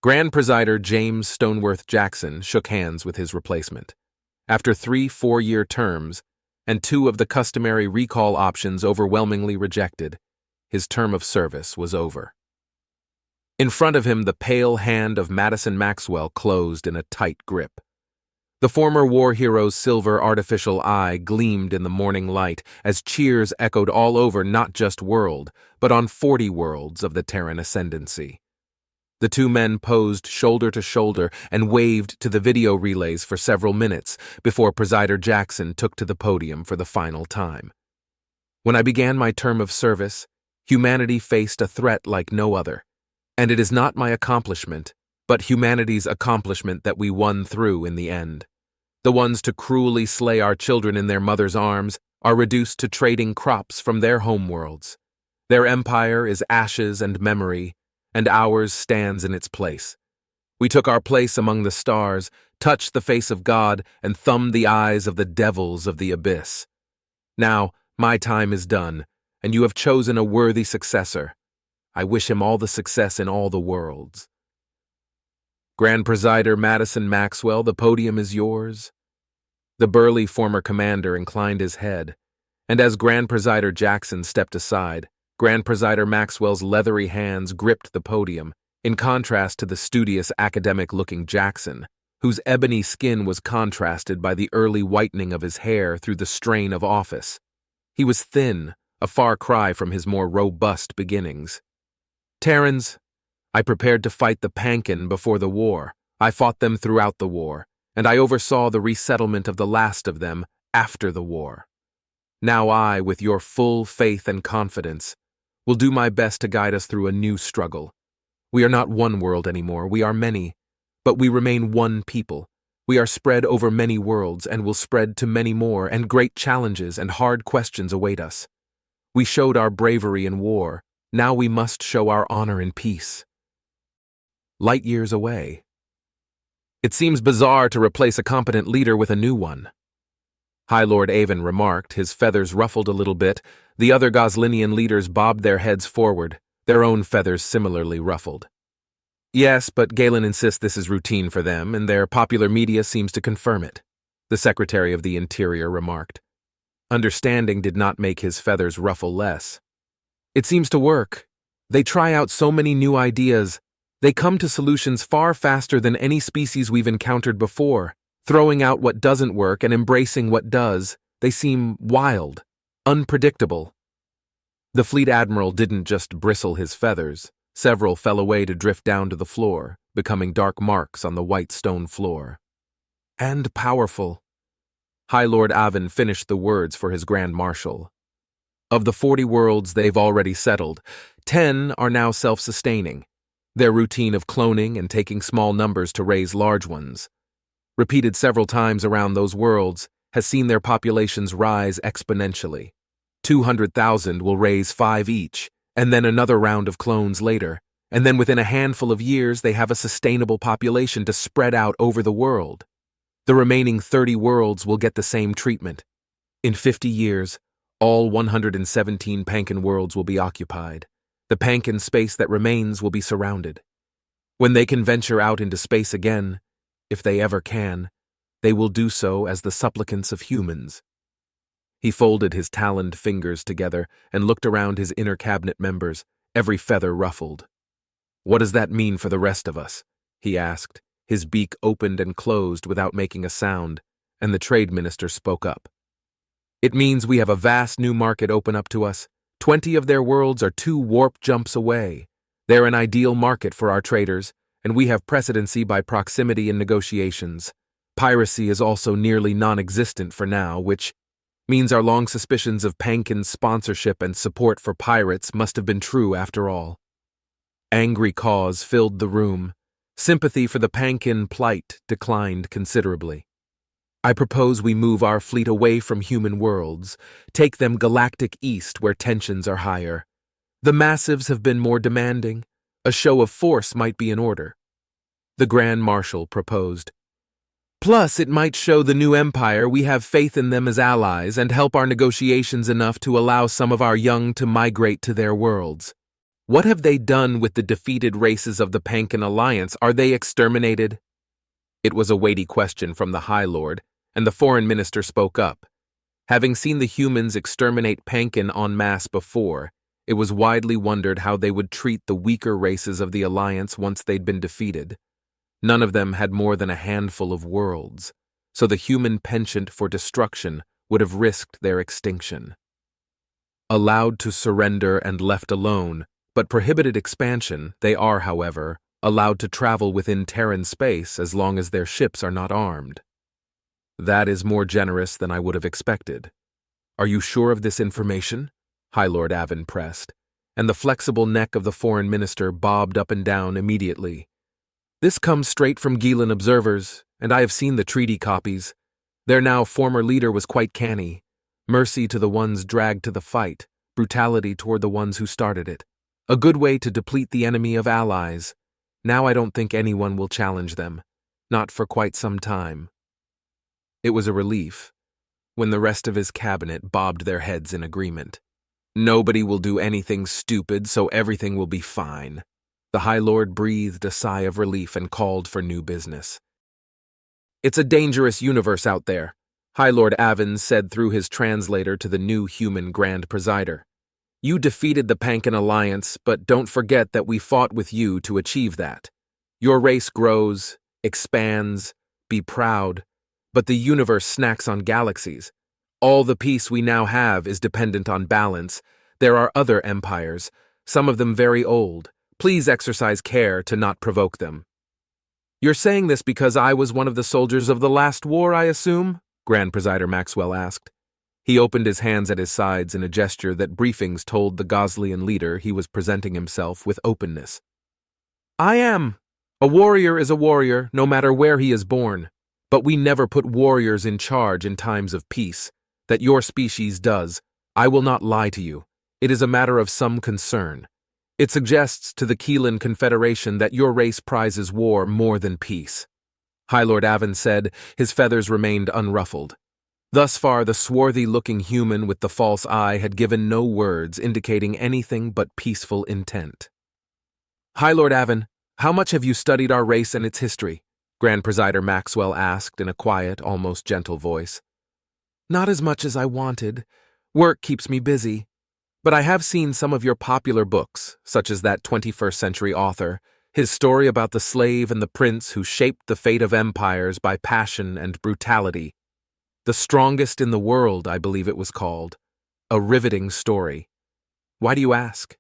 Grand Presider James Stoneworth Jackson shook hands with his replacement. After 3 4-year terms, and 2 of the customary recall options overwhelmingly rejected, his term of service was over. In front of him, the pale hand of Madison Maxwell closed in a tight grip. The former war hero's silver artificial eye gleamed in the morning light as cheers echoed all over not just world, but on 40 worlds of the Terran ascendancy. The 2 men posed shoulder to shoulder and waved to the video relays for several minutes before Presider Jackson took to the podium for the final time. When I began my term of service, humanity faced a threat like no other, and it is not my accomplishment, but humanity's accomplishment that we won through in the end. The ones to cruelly slay our children in their mother's arms are reduced to trading crops from their homeworlds. Their empire is ashes and memory, and ours stands in its place. We took our place among the stars, touched the face of God, and thumbed the eyes of the devils of the abyss. Now, my time is done, and you have chosen a worthy successor. I wish him all the success in all the worlds. Grand Presider Madison Maxwell, the podium is yours. The burly former commander inclined his head, and as Grand Presider Jackson stepped aside, Grand Presider Maxwell's leathery hands gripped the podium, in contrast to the studious academic-looking Jackson, whose ebony skin was contrasted by the early whitening of his hair through the strain of office. He was thin, a far cry from his more robust beginnings. Terrans, I prepared to fight the Pankin before the war. I fought them throughout the war, and I oversaw the resettlement of the last of them after the war. Now I, with your full faith and confidence, will do my best to guide us through a new struggle. We are not one world anymore, we are many, but we remain one people. We are spread over many worlds and will spread to many more, and great challenges and hard questions await us. We showed our bravery in war, now we must show our honor in peace. Light years away. It seems bizarre to replace a competent leader with a new one. High Lord Avon remarked, his feathers ruffled a little bit. The other Goslinian leaders bobbed their heads forward, their own feathers similarly ruffled. Yes, but Galen insists this is routine for them, and their popular media seems to confirm it, the Secretary of the Interior remarked. Understanding did not make his feathers ruffle less. It seems to work. They try out so many new ideas. They come to solutions far faster than any species we've encountered before, throwing out what doesn't work and embracing what does. They seem wild, unpredictable. The Fleet Admiral didn't just bristle his feathers. Several fell away to drift down to the floor, becoming dark marks on the white stone floor. And powerful. High Lord Avon finished the words for his Grand Marshal. Of the 40 worlds they've already settled, 10 are now self-sustaining. Their routine of cloning and taking small numbers to raise large ones, repeated several times around those worlds, has seen their populations rise exponentially. 200,000 will raise 5 each, and then another round of clones later, and then within a handful of years they have a sustainable population to spread out over the world. The remaining 30 worlds will get the same treatment. In 50 years, all 117 Pankin worlds will be occupied. The Pankin space that remains will be surrounded. When they can venture out into space again, if they ever can, they will do so as the supplicants of humans. He folded his taloned fingers together and looked around his inner cabinet members, every feather ruffled. What does that mean for the rest of us? He asked. His beak opened and closed without making a sound, and the trade minister spoke up. It means we have a vast new market open up to us. 20 of their worlds are 2 warp jumps away. They're an ideal market for our traders, and we have precedency by proximity in negotiations. Piracy is also nearly non-existent for now, which means our long suspicions of Pankin's sponsorship and support for pirates must have been true after all. Angry caws filled the room. Sympathy for the Pankin plight declined considerably. I propose we move our fleet away from human worlds, take them galactic east where tensions are higher. The massives have been more demanding. A show of force might be in order. The Grand Marshal proposed. Plus, it might show the new empire we have faith in them as allies and help our negotiations enough to allow some of our young to migrate to their worlds. What have they done with the defeated races of the Pancan Alliance? Are they exterminated? It was a weighty question from the High Lord, and the foreign minister spoke up. Having seen the humans exterminate Pancan en masse before, it was widely wondered how they would treat the weaker races of the Alliance once they'd been defeated. None of them had more than a handful of worlds, so the human penchant for destruction would have risked their extinction. Allowed to surrender and left alone, but prohibited expansion, they are, however, allowed to travel within Terran space as long as their ships are not armed. That is more generous than I would have expected. Are you sure of this information? High Lord Avin pressed, and the flexible neck of the foreign minister bobbed up and down immediately. This comes straight from Gilan observers, and I have seen the treaty copies. Their now former leader was quite canny. Mercy to the ones dragged to the fight, brutality toward the ones who started it. A good way to deplete the enemy of allies. Now I don't think anyone will challenge them. Not for quite some time. It was a relief when the rest of his cabinet bobbed their heads in agreement. Nobody will do anything stupid, so everything will be fine. The High Lord breathed a sigh of relief and called for new business. It's a dangerous universe out there, High Lord Avin said through his translator to the new human Grand Presider. You defeated the Pancan Alliance, but don't forget that we fought with you to achieve that. Your race grows, expands, be proud, but the universe snacks on galaxies. All the peace we now have is dependent on balance. There are other empires, some of them very old. Please exercise care to not provoke them. You're saying this because I was one of the soldiers of the last war, I assume? Grand Presider Maxwell asked. He opened his hands at his sides in a gesture that briefings told the Goslian leader he was presenting himself with openness. I am. A warrior is a warrior, no matter where he is born. But we never put warriors in charge in times of peace. That your species does. I will not lie to you. It is a matter of some concern. It suggests to the Keelan Confederation that your race prizes war more than peace. High Lord Avin said, his feathers remained unruffled. Thus far, the swarthy-looking human with the false eye had given no words indicating anything but peaceful intent. High Lord Avin, how much have you studied our race and its history? Grand Presider Maxwell asked in a quiet, almost gentle voice. Not as much as I wanted. Work keeps me busy. But I have seen some of your popular books, such as that 21st century author, his story about the slave and the prince who shaped the fate of empires by passion and brutality. The Strongest in the World, I believe it was called. A riveting story. Why do you ask?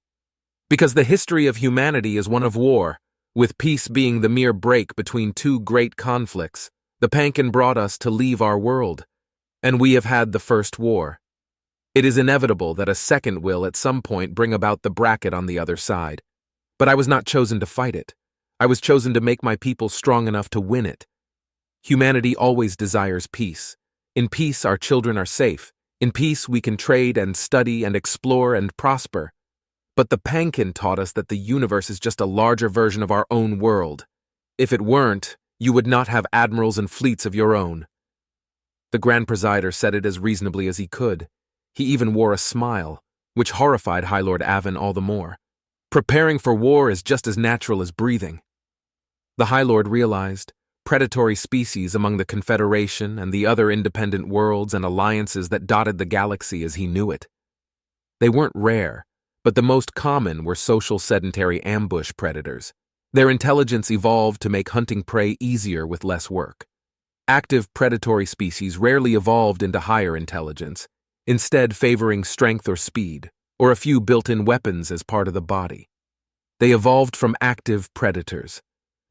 Because the history of humanity is one of war, with peace being the mere break between two great conflicts. The Pancan brought us to leave our world, and we have had the first war. It is inevitable that a second will at some point bring about the bracket on the other side. But I was not chosen to fight it. I was chosen to make my people strong enough to win it. Humanity always desires peace. In peace, our children are safe. In peace, we can trade and study and explore and prosper. But the Pancan taught us that the universe is just a larger version of our own world. If it weren't, you would not have admirals and fleets of your own. The Grand Presider said it as reasonably as he could. He even wore a smile, which horrified High Lord Avin all the more. Preparing for war is just as natural as breathing. The High Lord realized predatory species among the Confederation and the other independent worlds and alliances that dotted the galaxy as he knew it. They weren't rare, but the most common were social sedentary ambush predators. Their intelligence evolved to make hunting prey easier with less work. Active predatory species rarely evolved into higher intelligence, instead favoring strength or speed, or a few built-in weapons as part of the body. They evolved from active predators.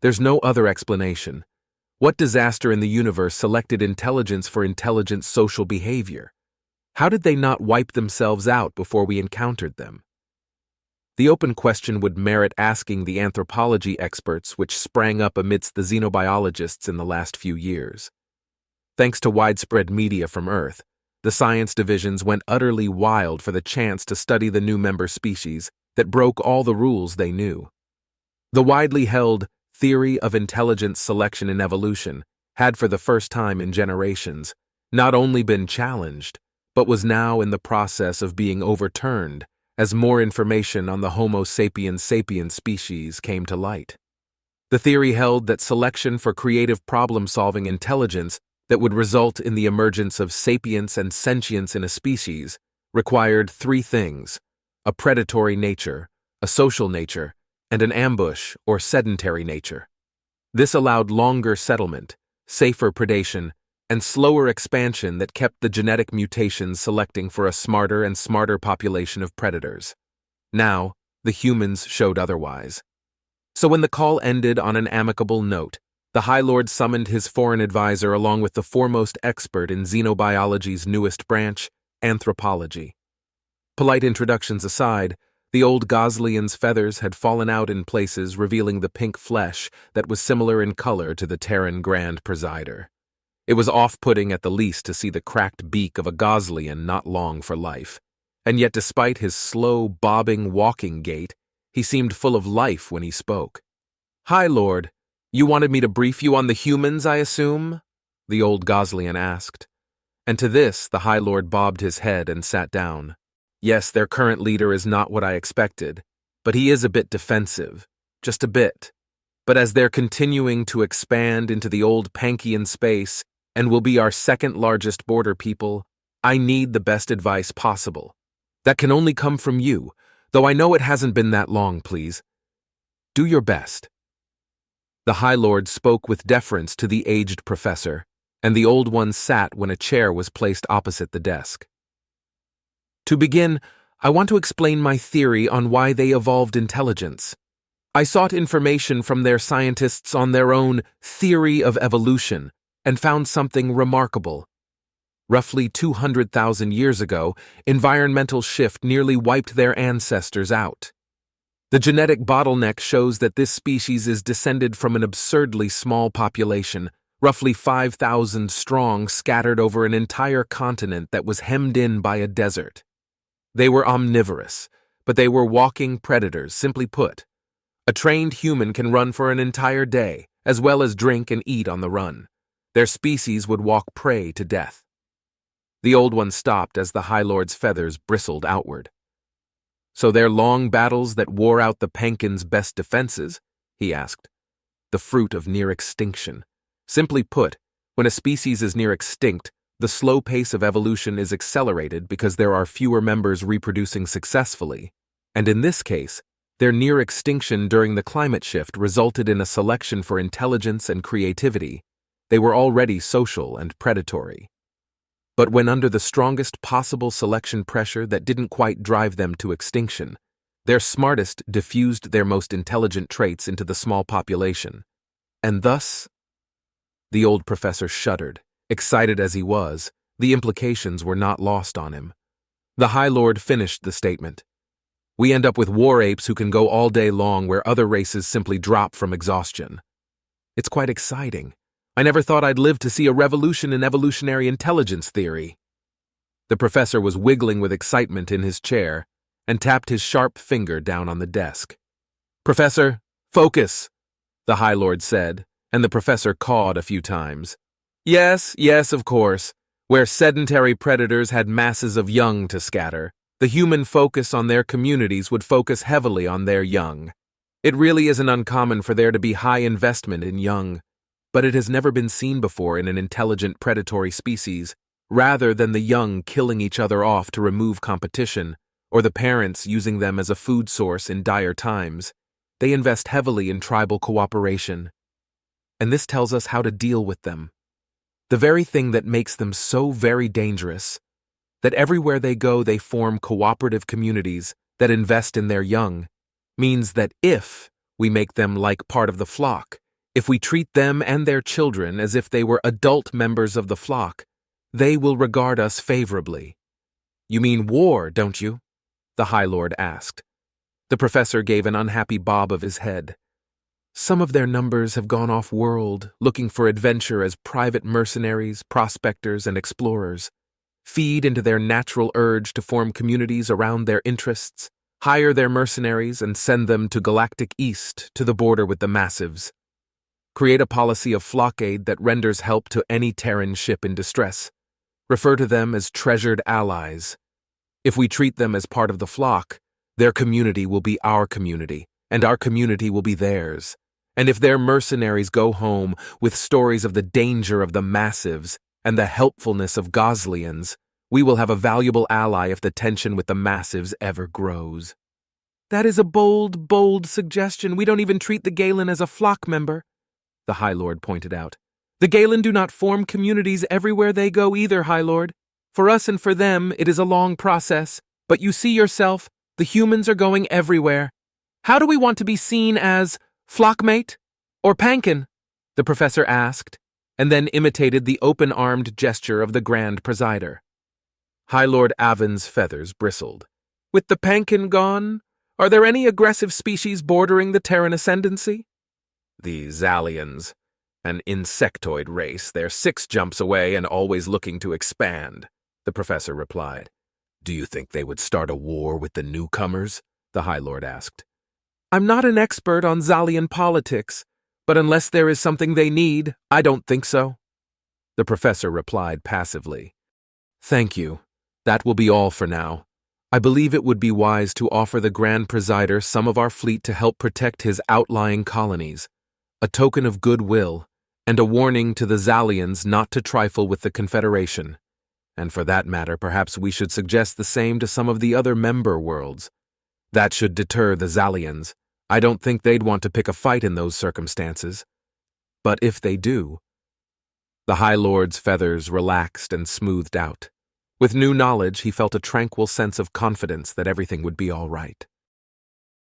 There's no other explanation. What disaster in the universe selected intelligence for intelligent social behavior? How did they not wipe themselves out before we encountered them? The open question would merit asking the anthropology experts which sprang up amidst the xenobiologists in the last few years. Thanks to widespread media from Earth, the science divisions went utterly wild for the chance to study the new member species that broke all the rules they knew. The widely held theory of intelligence selection in evolution had for the first time in generations not only been challenged, but was now in the process of being overturned as more information on the Homo sapiens sapiens species came to light. The theory held that selection for creative problem-solving intelligence that would result in the emergence of sapience and sentience in a species required three things: a predatory nature, a social nature, and an ambush or sedentary nature. This allowed longer settlement, safer predation, and slower expansion that kept the genetic mutations selecting for a smarter and smarter population of predators. Now, the humans showed otherwise. So when the call ended on an amicable note, the High Lord summoned his foreign advisor along with the foremost expert in xenobiology's newest branch, anthropology. Polite introductions aside, the old Goslian's feathers had fallen out in places, revealing the pink flesh that was similar in color to the Terran Grand Presider. It was off-putting at the least to see the cracked beak of a Goslian not long for life, and yet despite his slow, bobbing walking gait, he seemed full of life when he spoke. "High Lord, you wanted me to brief you on the humans, I assume?" the old Goslian asked. And to this, the High Lord bobbed his head and sat down. Yes, their current leader is not what I expected, but he is a bit defensive, just a bit. But as they're continuing to expand into the old Pankian space and will be our second largest border people, I need the best advice possible. That can only come from you, though I know it hasn't been that long, please. Do your best. The High Lord spoke with deference to the aged professor, and the old one sat when a chair was placed opposite the desk. To begin, I want to explain my theory on why they evolved intelligence. I sought information from their scientists on their own theory of evolution and found something remarkable. Roughly 200,000 years ago, environmental shift nearly wiped their ancestors out. The genetic bottleneck shows that this species is descended from an absurdly small population, roughly 5,000 strong, scattered over an entire continent that was hemmed in by a desert. They were omnivorous, but they were walking predators, simply put. A trained human can run for an entire day, as well as drink and eat on the run. Their species would walk prey to death. The old one stopped as the High Lord's feathers bristled outward. "So they're long battles that wore out the Pankin's best defenses?" he asked. "The fruit of near extinction. Simply put, when a species is near extinct, the slow pace of evolution is accelerated because there are fewer members reproducing successfully, and in this case, their near extinction during the climate shift resulted in a selection for intelligence and creativity. They were already social and predatory. But when under the strongest possible selection pressure that didn't quite drive them to extinction, their smartest diffused their most intelligent traits into the small population. And thus..." The old professor shuddered. Excited as he was, the implications were not lost on him. The High Lord finished the statement. "We end up with war apes who can go all day long where other races simply drop from exhaustion. It's quite exciting. I never thought I'd live to see a revolution in evolutionary intelligence theory." The professor was wiggling with excitement in his chair and tapped his sharp finger down on the desk. "Professor, focus," the High Lord said, and the professor cawed a few times. Yes, of course. Where sedentary predators had masses of young to scatter, the human focus on their communities would focus heavily on their young. It really isn't uncommon for there to be high investment in young, but it has never been seen before in an intelligent predatory species. Rather than the young killing each other off to remove competition, or the parents using them as a food source in dire times, they invest heavily in tribal cooperation. And this tells us how to deal with them. The very thing that makes them so very dangerous, that everywhere they go they form cooperative communities that invest in their young, means that if we make them like part of the flock, if we treat them and their children as if they were adult members of the flock, they will regard us favorably. "You mean war, don't you?" the High Lord asked. The professor gave an unhappy bob of his head. "Some of their numbers have gone off-world, looking for adventure as private mercenaries, prospectors, and explorers, feed into their natural urge to form communities around their interests, hire their mercenaries and send them to galactic east to the border with the massives. Create a policy of flock aid that renders help to any Terran ship in distress. Refer to them as treasured allies. If we treat them as part of the flock, Their community will be our community, and our community will be theirs. And if their mercenaries go home with stories of the danger of the massives and the helpfulness of Goslians, we will have a valuable ally if the tension with the massives ever grows. That is a bold, bold suggestion. We don't even treat the Galen as a flock member, the High Lord pointed out. The Galen do not form communities everywhere they go either, High Lord. For us and for them, it is a long process. But you see yourself, the humans are going everywhere. How do we want to be seen as flockmate or pankin? The professor asked, and then imitated the open-armed gesture of the Grand Presider. High Lord Avon's feathers bristled. With the pankin gone, are there any aggressive species bordering the Terran ascendancy? The Zalians, an insectoid race. They're 6 jumps away and always looking to expand, the professor replied. Do you think they would start a war with the newcomers? The High Lord asked. I'm not an expert on Zalian politics, but unless there is something they need, I don't think so. The professor replied passively. Thank you. That will be all for now. I believe it would be wise to offer the Grand Presider some of our fleet to help protect his outlying colonies, a token of goodwill, and a warning to the Zalians not to trifle with the Confederation. And for that matter, perhaps we should suggest the same to some of the other member worlds. That should deter the Zalians. I don't think they'd want to pick a fight in those circumstances. But if they do... The High Lord's feathers relaxed and smoothed out. With new knowledge, he felt a tranquil sense of confidence that everything would be all right.